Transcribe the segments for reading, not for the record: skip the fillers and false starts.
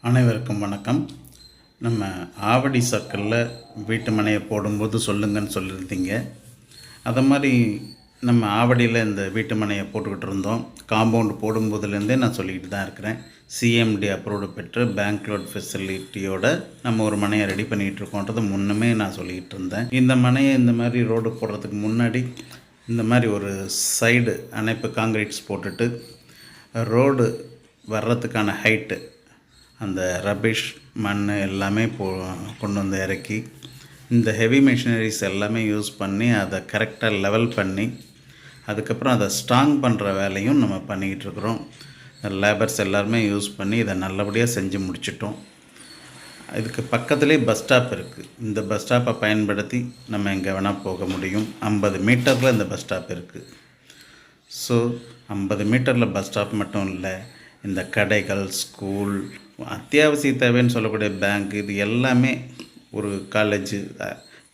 அனைவருக்கும் வணக்கம். நம்ம ஆவடி சர்க்கிளில் வீட்டு மனையை போடும்போது சொல்லுங்கன்னு சொல்லியிருந்தீங்க. அதை மாதிரி நம்ம ஆவடியில் இந்த வீட்டு மனையை போட்டுக்கிட்டு இருந்தோம். காம்பவுண்டு போடும்போதுலேருந்தே நான் சொல்லிக்கிட்டு தான் இருக்கிறேன். சிஎம்டி அப்ரூவ்டு பெற்று பேங்க் லோன் ஃபெசிலிட்டியோட நம்ம ஒரு மனையை ரெடி பண்ணிகிட்ருக்கோன்றது முன்னமே நான் சொல்லிக்கிட்டு இருந்தேன். இந்த மனையை இந்த மாதிரி ரோடு போடுறதுக்கு முன்னாடி இந்த மாதிரி ஒரு சைடு அணைப்பு காங்கிரீட்ஸ் போட்டுட்டு ரோடு வர்றதுக்கான ஹைட்டு அந்த ரபிஷ் மண் எல்லாமே கொண்டு வந்து இறக்கி இந்த ஹெவி மிஷினரிஸ் எல்லாமே யூஸ் பண்ணி அதை கரெக்டாக லெவல் பண்ணி அதுக்கப்புறம் அதை ஸ்ட்ராங் பண்ணுற வேலையும் நம்ம பண்ணிக்கிட்டுருக்குறோம். லேபர்ஸ் எல்லாருமே யூஸ் பண்ணி இதை நல்லபடியாக செஞ்சு முடிச்சிட்டோம். இதுக்கு பக்கத்துலேயே பஸ் ஸ்டாப் இருக்குது. இந்த பஸ் ஸ்டாப்பை பயன்படுத்தி நம்ம எங்கே வேணால் போக முடியும். 50 மீட்டரில் இந்த பஸ் ஸ்டாப் இருக்குது. ஸோ 50 மீட்டரில் பஸ் ஸ்டாப் மட்டும் இல்லை, இந்த கடைகள், ஸ்கூல், அத்தியாவசிய தேவைன்னு சொல்லக்கூடிய பேங்க், இது எல்லாமே ஒரு காலேஜு,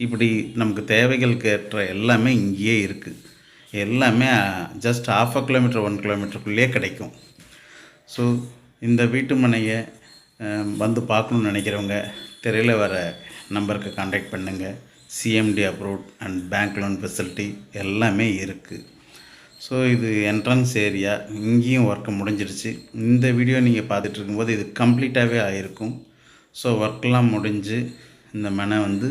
இப்படி நமக்கு தேவைகளுக்கு ஏற்ற எல்லாமே இங்கேயே இருக்குது. எல்லாமே ஜஸ்ட் 1/2 கிலோமீட்டர் 1 கிலோமீட்டருக்குள்ளேயே கிடைக்கும். ஸோ இந்த வீட்டு மனையை வந்து பார்க்கணுன்னு நினைக்கிறவங்க திரையில் வர நம்பருக்கு கான்டாக்ட் பண்ணுங்கள். CMD approved and bank loan facility எல்லாமே இருக்குது. ஸோ இது என்ட்ரன்ஸ் ஏரியா, இங்கேயும் ஒர்க்கு முடிஞ்சிருச்சு. இந்த வீடியோ நீங்கள் பார்த்துட்டு இருக்கும்போது இது கம்ப்ளீட்டாகவே ஆகிருக்கும். ஸோ ஒர்க்கெலாம் முடிஞ்சு இந்த மனை வந்து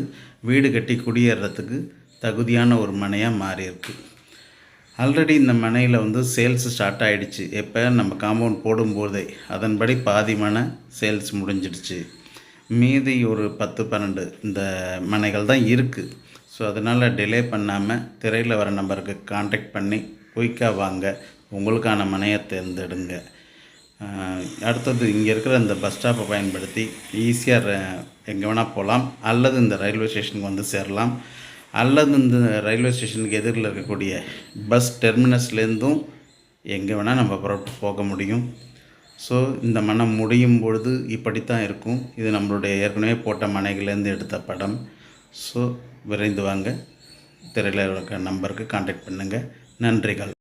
வீடு கட்டி குடியேறதுக்கு தகுதியான ஒரு மனையாக மாறியிருக்கு. ஆல்ரெடி இந்த மனையில் வந்து சேல்ஸ் ஸ்டார்ட் ஆகிடுச்சு. எப்போ நம்ம காம்பவுண்ட் போடும்போதே அதன்படி பாதி மனை சேல்ஸ் முடிஞ்சிடுச்சு. மீதி ஒரு 10-12 இந்த மனைகள் தான் இருக்குது. ஸோ அதனால் டிலே பண்ணாமல் திரையில் வர நம்பருக்கு கான்டாக்ட் பண்ணி குயிக்காக வாங்க, உங்களுக்கான மனையை தேர்ந்தெடுங்க. அடுத்தது இங்கே இருக்கிற இந்த பஸ் ஸ்டாப்பை பயன்படுத்தி ஈஸியாக எங்கே வேணால் போகலாம், அல்லது இந்த ரயில்வே ஸ்டேஷனுக்கு வந்து சேரலாம், அல்லது இந்த ரயில்வே ஸ்டேஷனுக்கு எதிரில் இருக்கக்கூடிய பஸ் டெர்மினஸ்லேருந்தும் எங்கே வேணால் நம்ம புறப்பட்டு போக முடியும். ஸோ இந்த மனை முடியும் பொழுது இப்படித்தான் இருக்கும். இது நம்மளுடைய ஏற்கனவே போட்ட மனைகள்லேருந்து எடுத்த படம். ஸோ விரைந்து வாங்க, திரையில் இருக்கிற நம்பருக்கு கான்டாக்ட் பண்ணுங்கள். நன்றிகள்.